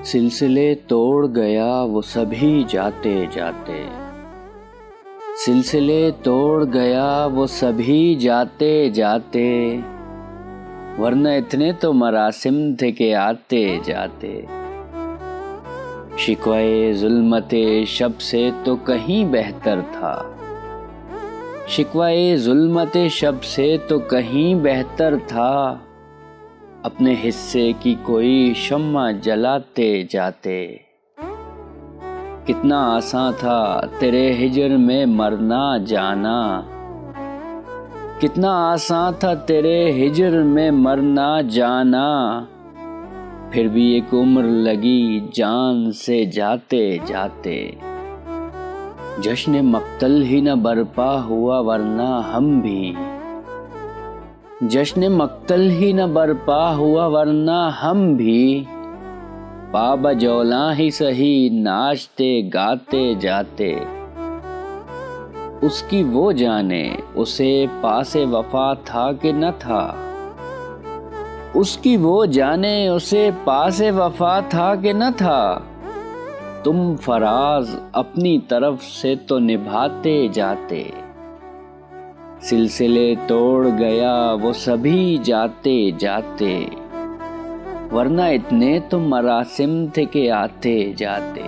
سلسلے توڑ گیا وہ سبھی جاتے جاتے، سلسلے توڑ گیا وہ سبھی جاتے جاتے، ورنہ اتنے تو مراسم تھے کہ آتے جاتے۔ شکوہ ظلمت شب سے تو کہیں بہتر تھا، شکوہ ظلمت شب سے تو کہیں بہتر تھا، اپنے حصے کی کوئی شمع جلاتے جاتے۔ کتنا آساں تھا تیرے ہجر میں مرنا جانا، کتنا آساں تھا تیرے ہجر میں مرنا جانا، پھر بھی ایک عمر لگی جان سے جاتے جاتے۔ جشن مقتل ہی نہ برپا ہوا ورنہ ہم بھی، جشن مقتل ہی نہ برپا ہوا ورنہ ہم بھی، پا بجولاں ہی سہی ناچتے گاتے جاتے۔ اس کی وہ جانے اسے پاس وفا تھا کہ نہ تھا، اس کی وہ جانے اسے پاس وفا تھا کہ نہ تھا، تم فراز اپنی طرف سے تو نبھاتے جاتے۔ سلسلے توڑ گیا وہ سبھی جاتے جاتے، ورنہ اتنے تو مراسم تھے کہ آتے جاتے۔